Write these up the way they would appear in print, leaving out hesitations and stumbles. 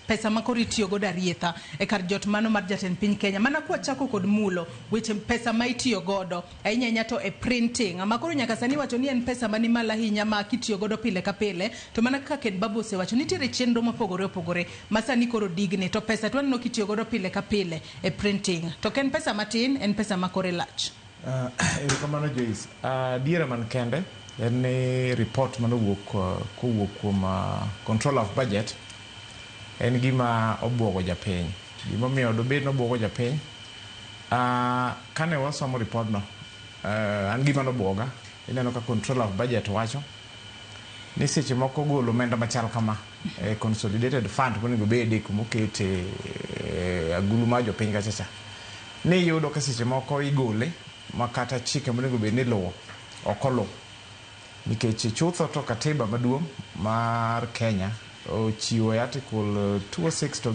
pesa makoro itiyo godo arietha e kar jot mano mar jatend piny Kenya mana kwa chako kod mulo weche pesa ma itiyo godo ahinya to e printing makoro nyaka sani wacho ni en pesa mani mala hinya ma kitiyo godo pile ka pile to mana kaka Ken Babu osewacho nitiere chenro mopogore opogore ma sani koro digni to pesa to aneno kitiyo godo pile ka pile e printing to ken pesa matin en pesa makore lach. Erokamano Joyce. Diere man kende en report manowuok kuom control of budget en gima obwogo japiny. Gima miyo dobed nobwogo japiny. Kane wasomo report no, an gima nobwoga, ineno ka control of budget wacho ni seche moko golo omenda machal kama consolidated fund monego bede kumokete agulu mar jopiny kachacha. Ni yudo ka seche moko igole makata chike monego bed ni luwo okolo. Nikech chutho to katiba maduong' mar Kenya ochiwo article 206 to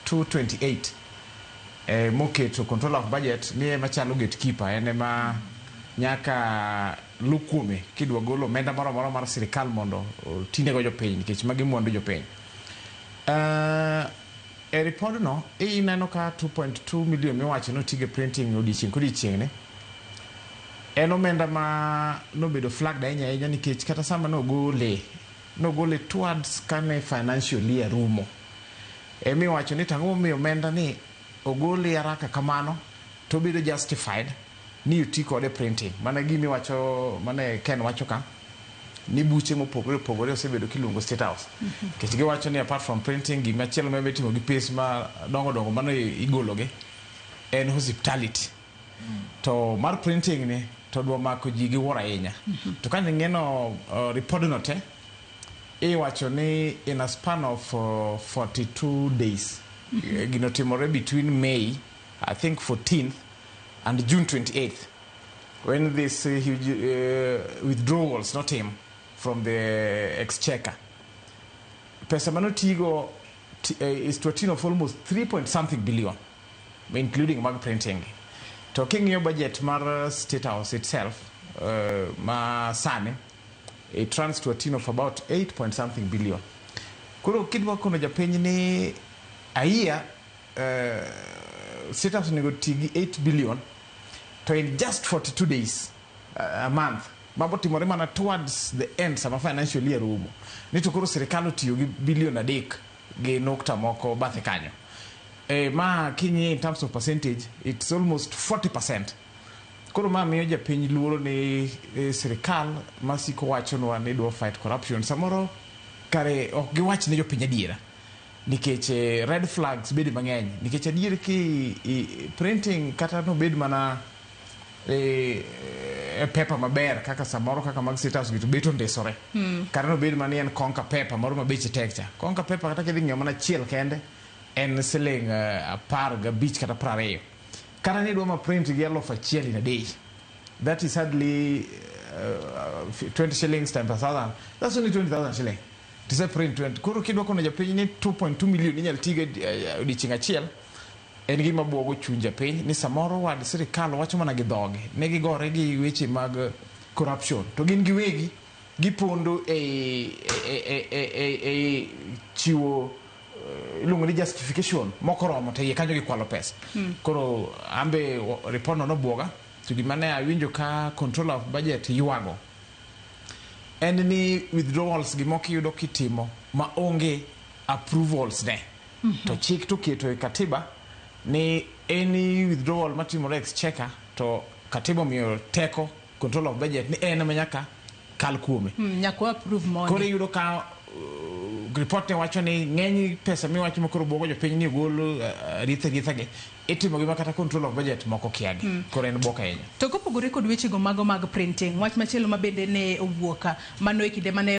228 moketo control of budget ni machalo gatekeeper ene ma nyaka lukume kidwa golo omenda moro mar sirkal mondo tine go jopiny nikech magi mwandu jopiny. E report no ineno ka 2.2 million miwacho notige printing odiochieng' kodiochieng' ne en omenda ma nobedo flagged ahinya nikech kata sama nogole towards kane financial year rumo. Miwacho ni tang'o momiyo omenda ni ogole haraka kamano to bedo justified ni uti kode printing. Mana gimiwacho mane Ken wacho ka ni buche mopogore opogore osebedo kiluongo State House. Nikech giwacho ni apart from printing gimachielo ma betimo gi pes ma dongo mano igologe en hospitality. To mar printing ni to dwa mako ji gi wuoro ahinya. To kane ng'eno report no te iwacho ni in a span of 42 days gino timore between May I think 14th and June 28th when this huge withdrawals not him from the exchequer. Pesa manotigo is to a tune of almost 3.something billion including mag printing. Talking your budget mar State House itself ma sane it runs to a tune of about 8.something billion. Kuro kidwa kono japiny ni a year State House nego tigi 8 billion to in just 42 days a month mabotimore mana towards the end sama financial year rumo ni to kuro sirkal otiyo gi billion adek gi nukta moko bathe kanyo. Ma kinyi in terms of percentage it's almost 40%. Koro ma miyo japiny luoro ni sirkal masiko wachonwa ni dwa fight corruption samoro kare ok giwach ne jopiny adiera nikech red flags bedi mang'eny nikech adier ki printing kata no bed mana paper maber kaka samoro kaka mag State House gitu beto ndesore kata no bed mana en konka paper moro mabeche texture konka paper kata kidhi ng'iewo mana chiel kende en siling 15 kata 20 kata ni dwa ma print gi 1,000 in a day. That is hardly 20 shillings times 1,000. That's only 20,000 shillings. To say print 20. Kuro kidwa kono japiny ni 2.2 million inyal tiga odiochieng' achiel. En gima bwogo chuny japiny ni samoro wad sirkal wacho mana gi dhoge. Ne gigore gi weche mag corruption. To gin giwegi gipondo chiwo ilungo ni justification mokoromo to kanyo gikwalo pesa. Koro ambe report no bwoga to gimane awinjo ka control of budget yuago en ni withdrawals gimoko yudo kitimo ma onge approvals ne. To chik to keto e katiba ni any withdrawal matimore exchequer to katiba miyo teko control of budget ni en manyaka kal kuome nyaka approve money. Koro yudo ka report ne wacho ni ng'eny pesa miwacho makoro bwogo jopiny ni golo rithage itimo gima kata control of budget moko kiagi. Koro en bwoka ahinya. To kopogore kod weche go mago mag printing wach machielo mabende ne owuoka mano e kinde mane